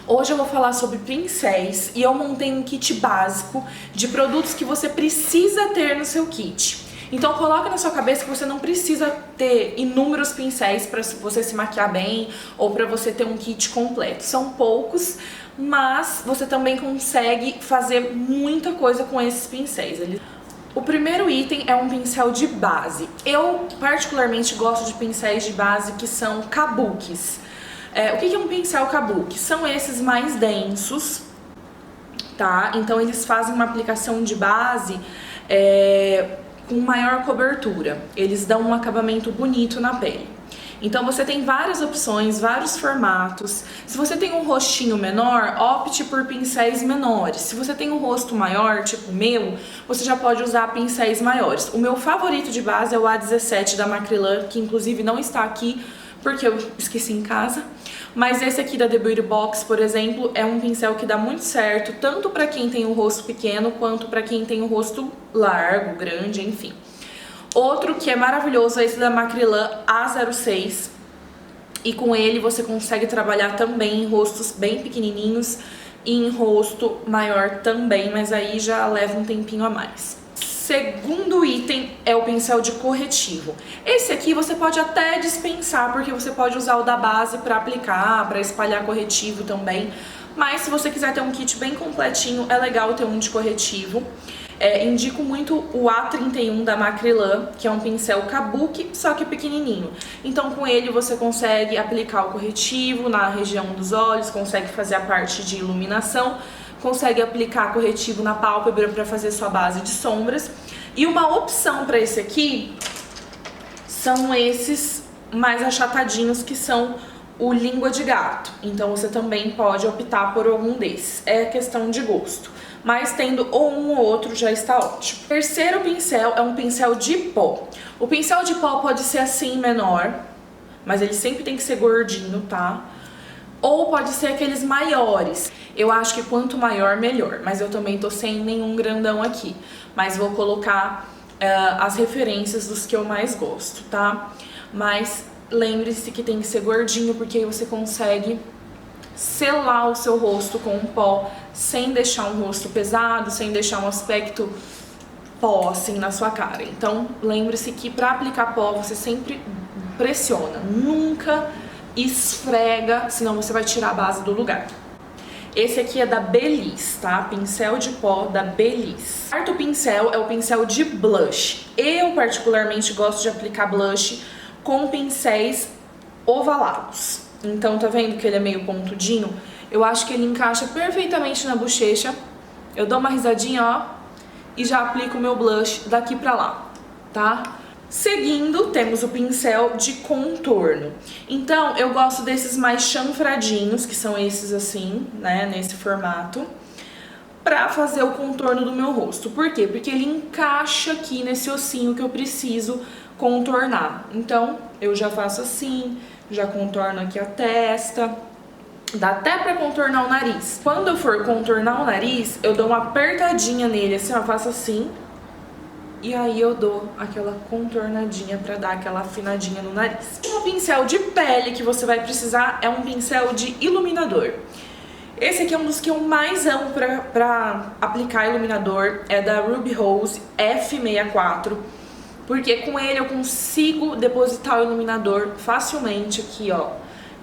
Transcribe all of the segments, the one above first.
Hoje eu vou falar sobre pincéis e eu montei um kit básico de produtos que você precisa ter no seu kit. Então coloca na sua cabeça que você não precisa ter inúmeros pincéis para você se maquiar bem ou para você ter um kit completo. São poucos, mas você também consegue fazer muita coisa com esses pincéis. O primeiro item é um pincel de base. Eu particularmente gosto de pincéis de base que são kabukis. O que é um pincel kabuki? São esses mais densos, tá? Então eles fazem uma aplicação de base com maior cobertura. Eles dão um acabamento bonito na pele. Então você tem várias opções, vários formatos. Se você tem um rostinho menor, opte por pincéis menores. Se você tem um rosto maior, tipo o meu, você já pode usar pincéis maiores. O meu favorito de base é o A17 da Macrylan, que inclusive não está aqui porque eu esqueci em casa. Mas esse aqui da The Beauty Box, por exemplo, é um pincel que dá muito certo, tanto para quem tem o rosto pequeno, quanto para quem tem o rosto largo, grande, enfim. Outro que é maravilhoso é esse da Macrylan A06. E com ele você consegue trabalhar também em rostos bem pequenininhos e em rosto maior também, mas aí já leva um tempinho a mais. Segundo item é o pincel de corretivo. Esse aqui você pode até dispensar, porque você pode usar o da base para aplicar, para espalhar corretivo também. Mas se você quiser ter um kit bem completinho, é legal ter um de corretivo. Indico muito o A31 da Macrylan, que é um pincel kabuki, só que pequenininho. Então com ele você consegue aplicar o corretivo na região dos olhos, consegue fazer a parte de iluminação, consegue aplicar corretivo na pálpebra para fazer sua base de sombras. E uma opção para esse aqui são esses mais achatadinhos, que são o língua de gato. Então você também pode optar por algum desses, é questão de gosto. Mas tendo ou um ou outro já está ótimo. O terceiro pincel é um pincel de pó. O pincel de pó pode ser assim menor, mas ele sempre tem que ser gordinho, tá? Ou pode ser aqueles maiores. Eu acho que quanto maior, melhor. Mas eu também tô sem nenhum grandão aqui. Mas vou colocar as referências dos que eu mais gosto, tá? Mas lembre-se que tem que ser gordinho, porque aí você consegue selar o seu rosto com um pó, sem deixar um rosto pesado, sem deixar um aspecto pó assim na sua cara. Então lembre-se que para aplicar pó você sempre pressiona, nunca esfrega, senão você vai tirar a base do lugar. Esse aqui é da Belize, tá? Pincel de pó da Belize. O quarto pincel é o pincel de blush. Eu particularmente gosto de aplicar blush com pincéis ovalados. Então tá vendo que ele é meio pontudinho? Eu acho que ele encaixa perfeitamente na bochecha. Eu dou uma risadinha, ó, e já aplico o meu blush daqui pra lá, tá? Seguindo, temos o pincel de contorno. Então, eu gosto desses mais chanfradinhos, que são esses assim, né, nesse formato, pra fazer o contorno do meu rosto. Por quê? Porque ele encaixa aqui nesse ossinho que eu preciso contornar. Então, eu já faço assim, já contorno aqui a testa. Dá até pra contornar o nariz. Quando eu for contornar o nariz, eu dou uma apertadinha nele, assim, ó, faço assim. E aí eu dou aquela contornadinha pra dar aquela afinadinha no nariz. O pincel de pele que você vai precisar é um pincel de iluminador. Esse aqui é um dos que eu mais amo pra aplicar iluminador. É da Ruby Rose F64. Porque com ele eu consigo depositar o iluminador facilmente aqui, ó.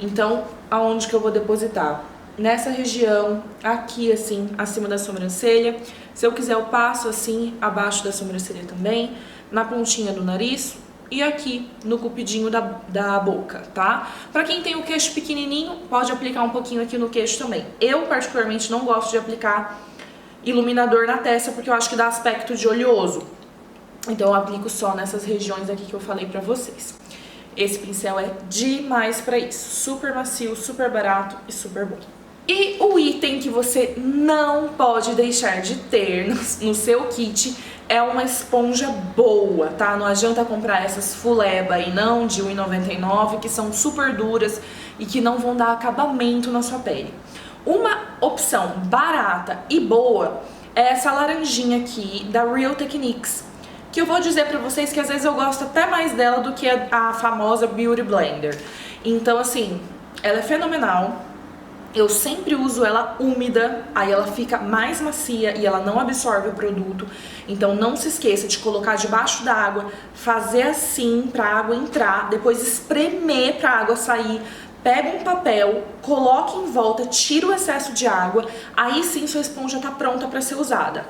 Então, aonde que eu vou depositar? Nessa região, aqui assim, acima da sobrancelha. Se eu quiser eu passo assim, abaixo da sobrancelha também, na pontinha do nariz e aqui no cupidinho da boca, tá? Pra quem tem o queixo pequenininho, pode aplicar um pouquinho aqui no queixo também. Eu particularmente não gosto de aplicar iluminador na testa porque eu acho que dá aspecto de oleoso. Então eu aplico só nessas regiões aqui que eu falei pra vocês. Esse pincel é demais pra isso. Super macio, super barato e super bom. E o item que você não pode deixar de ter no seu kit é uma esponja boa, tá? Não adianta comprar essas fuleba e não de R$1,99, que são super duras e que não vão dar acabamento na sua pele. Uma opção barata e boa é essa laranjinha aqui da Real Techniques, que eu vou dizer pra vocês que às vezes eu gosto até mais dela do que a famosa Beauty Blender. Então assim, ela é fenomenal. Eu sempre uso ela úmida, aí ela fica mais macia e ela não absorve o produto. Então não se esqueça de colocar debaixo da água, fazer assim pra água entrar, depois espremer pra água sair. Pega um papel, coloque em volta, tira o excesso de água, aí sim sua esponja tá pronta para ser usada.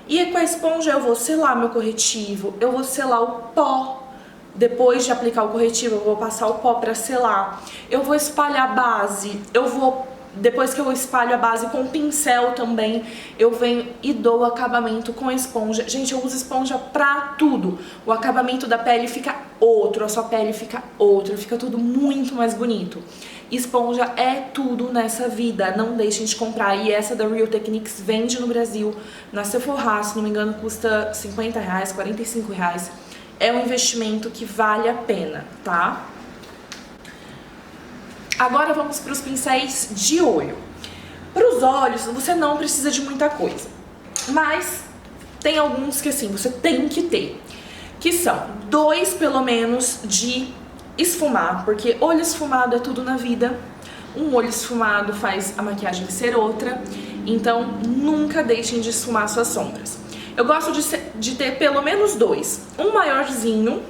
E com a esponja eu vou selar meu corretivo, eu vou selar o pó. Depois de aplicar o corretivo, eu vou passar o pó para selar. Eu vou espalhar a base, depois que eu espalho a base com pincel também, eu venho e dou o acabamento com a esponja. Gente, eu uso esponja pra tudo. O acabamento da pele fica outro, a sua pele fica outra, fica tudo muito mais bonito. Esponja é tudo nessa vida, não deixem de comprar. E essa da Real Techniques vende no Brasil, na Sephora, se não me engano, custa R$50, R$45. É um investimento que vale a pena, tá? Agora vamos para os pincéis de olho. Para os olhos, você não precisa de muita coisa, mas tem alguns que assim, você tem que ter, que são 2 pelo menos de esfumar, porque olho esfumado é tudo na vida. Um olho esfumado faz a maquiagem ser outra, então nunca deixem de esfumar suas sombras. Eu gosto de ter pelo menos 2, um maiorzinho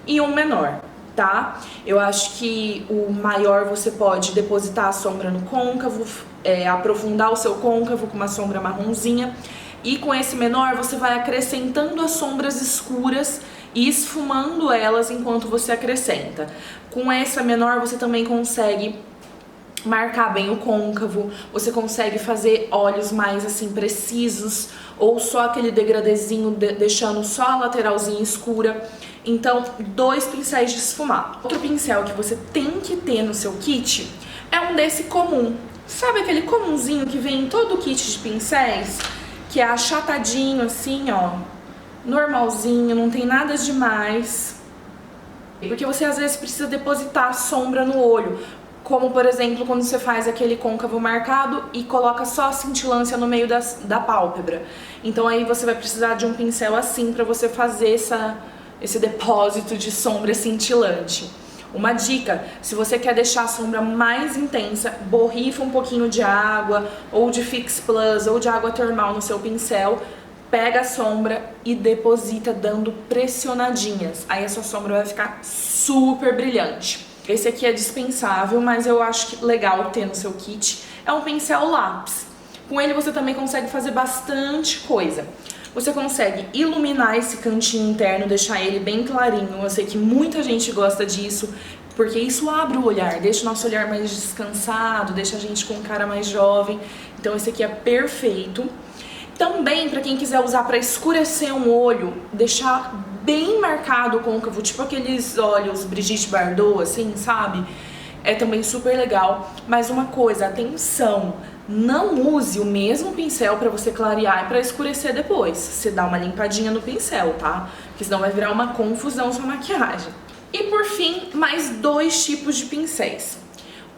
e um menor. Tá? Eu acho que o maior você pode depositar a sombra no côncavo, aprofundar o seu côncavo com uma sombra marronzinha, e com esse menor você vai acrescentando as sombras escuras e esfumando elas enquanto você acrescenta. Com essa menor você também consegue marcar bem o côncavo, você consegue fazer olhos mais assim precisos, ou só aquele degradezinho deixando só a lateralzinha escura. Então, 2 pincéis de esfumar. Outro pincel que você tem que ter no seu kit é um desse comum. Sabe aquele comunzinho que vem em todo o kit de pincéis? Que é achatadinho assim, ó, normalzinho, não tem nada demais. Porque você às vezes precisa depositar a sombra no olho. Como, por exemplo, quando você faz aquele côncavo marcado e coloca só a cintilância no meio da pálpebra. Então aí você vai precisar de um pincel assim pra você fazer esse depósito de sombra cintilante. Uma dica, se você quer deixar a sombra mais intensa, borrifa um pouquinho de água, ou de Fix Plus, ou de água termal no seu pincel, pega a sombra e deposita dando pressionadinhas. Aí a sua sombra vai ficar super brilhante. Esse aqui é dispensável, mas eu acho legal ter no seu kit. É um pincel lápis. Com ele você também consegue fazer bastante coisa. Você consegue iluminar esse cantinho interno, deixar ele bem clarinho. Eu sei que muita gente gosta disso, porque isso abre o olhar, deixa o nosso olhar mais descansado, deixa a gente com um cara mais jovem. Então esse aqui é perfeito. Também, para quem quiser usar para escurecer um olho, deixar bem marcado o côncavo, tipo aqueles olhos Brigitte Bardot, assim, sabe? É também super legal. Mas uma coisa, atenção, não use o mesmo pincel para você clarear e para escurecer depois. Você dá uma limpadinha no pincel, tá? Porque senão vai virar uma confusão sua maquiagem. E por fim, mais 2 tipos de pincéis.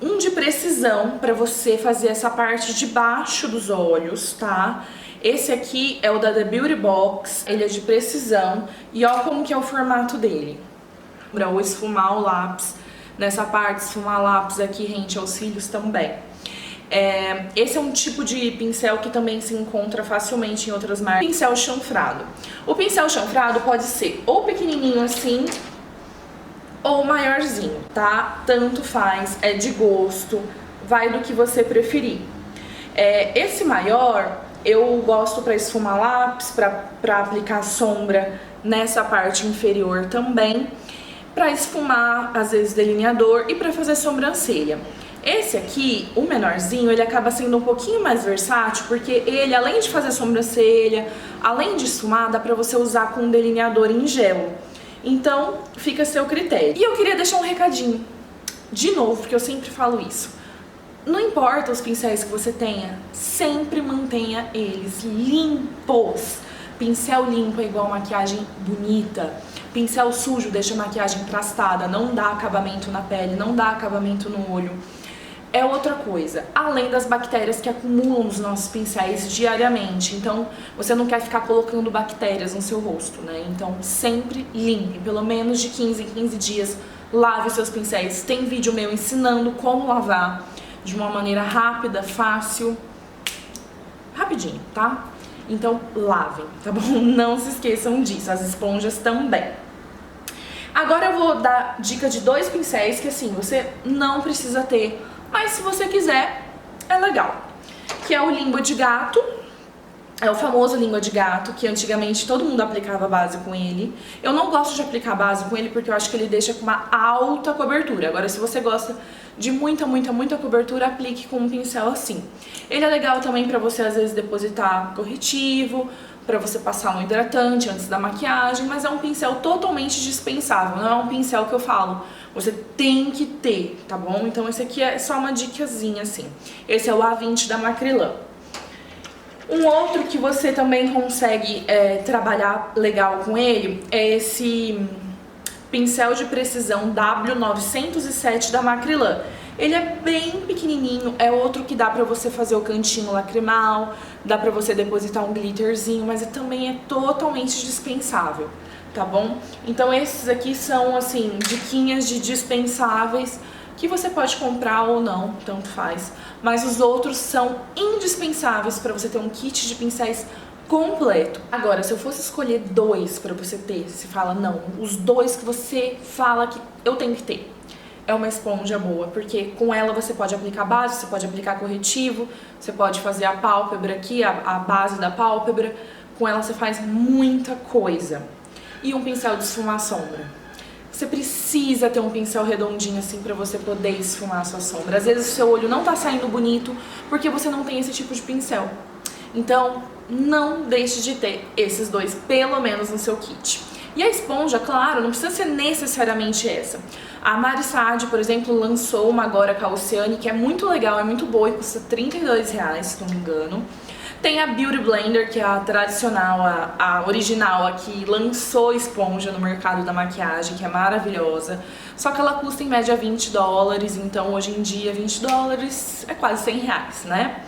Um de precisão, para você fazer essa parte de baixo dos olhos, tá? Esse aqui é o da The Beauty Box, ele é de precisão e ó como que é o formato dele. Pra eu esfumar o lápis nessa parte, esfumar lápis aqui rente aos cílios também. Esse é um tipo de pincel que também se encontra facilmente em outras marcas. Pincel chanfrado. O pincel chanfrado pode ser ou pequenininho assim, ou maiorzinho, tá? Tanto faz, é de gosto, vai do que você preferir. Esse maior eu gosto para esfumar lápis, para aplicar sombra nessa parte inferior também, para esfumar, às vezes, delineador e para fazer sobrancelha. Esse aqui, o menorzinho, ele acaba sendo um pouquinho mais versátil, porque ele, além de fazer sobrancelha, além de esfumar, dá para você usar com um delineador em gel. Então, fica a seu critério. E eu queria deixar um recadinho, de novo, porque eu sempre falo isso. Não importa os pincéis que você tenha, sempre mantenha eles limpos. Pincel limpo é igual maquiagem bonita. Pincel sujo deixa a maquiagem emplastada, não dá acabamento na pele, não dá acabamento no olho. É outra coisa, além das bactérias que acumulam nos nossos pincéis diariamente. Então, você não quer ficar colocando bactérias no seu rosto, né? Então, sempre limpe, pelo menos de 15 em 15 dias, lave seus pincéis. Tem vídeo meu ensinando como lavar. de uma maneira rápida, fácil, rapidinho, tá? Então lavem, tá bom? Não se esqueçam disso, as esponjas também. Agora eu vou dar dica de 2 pincéis que assim, você não precisa ter, mas se você quiser, é legal. Que é o língua de gato. É o famoso língua de gato, que antigamente todo mundo aplicava base com ele. Eu não gosto de aplicar base com ele porque eu acho que ele deixa com uma alta cobertura. Agora, se você gosta de muita cobertura, aplique com um pincel assim. Ele é legal também pra você, às vezes, depositar corretivo, pra você passar um hidratante antes da maquiagem, mas é um pincel totalmente dispensável, não é um pincel que eu falo, você tem que ter, tá bom? Então esse aqui é só uma dicasinha assim. Esse é o A20 da Macrylan. Um outro que você também consegue trabalhar legal com ele é esse pincel de precisão W907 da Macrylan. Ele é bem pequenininho, é outro que dá pra você fazer o cantinho lacrimal, dá pra você depositar um glitterzinho, mas também é totalmente dispensável, tá bom? Então esses aqui são, assim, diquinhas de dispensáveis que você pode comprar ou não, tanto faz. Mas os outros são indispensáveis para você ter um kit de pincéis completo. Agora, se eu fosse escolher 2 para você ter, você fala, não, os 2 que você fala que eu tenho que ter. É uma esponja boa, porque com ela você pode aplicar base, você pode aplicar corretivo, você pode fazer a pálpebra aqui, a base da pálpebra. Com ela você faz muita coisa. E um pincel de esfumar sombra. Você precisa ter um pincel redondinho assim pra você poder esfumar a sua sombra. Às vezes o seu olho não tá saindo bonito porque você não tem esse tipo de pincel. Então, não deixe de ter esses 2, pelo menos no seu kit. E a esponja, claro, não precisa ser necessariamente essa. A Mari Saad, por exemplo, lançou uma agora com a Oceane, que é muito legal, é muito boa e custa R$32, se não me engano. Tem a Beauty Blender, que é a tradicional, a original, a que lançou esponja no mercado da maquiagem, que é maravilhosa. Só que ela custa em média $20, então hoje em dia $20 é quase R$100, né?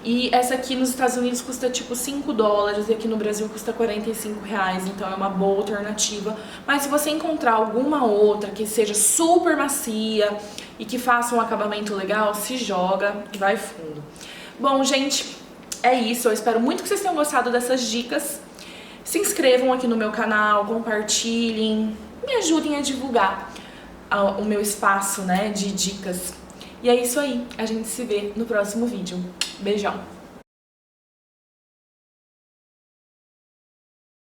E essa aqui nos Estados Unidos custa tipo $5 e aqui no Brasil custa R$45, então é uma boa alternativa. Mas se você encontrar alguma outra que seja super macia e que faça um acabamento legal, se joga e vai fundo. Bom, gente, é isso. Eu espero muito que vocês tenham gostado dessas dicas. Se inscrevam aqui no meu canal, compartilhem, me ajudem a divulgar o meu espaço, né, de dicas. E é isso aí, a gente se vê no próximo vídeo. Beijão!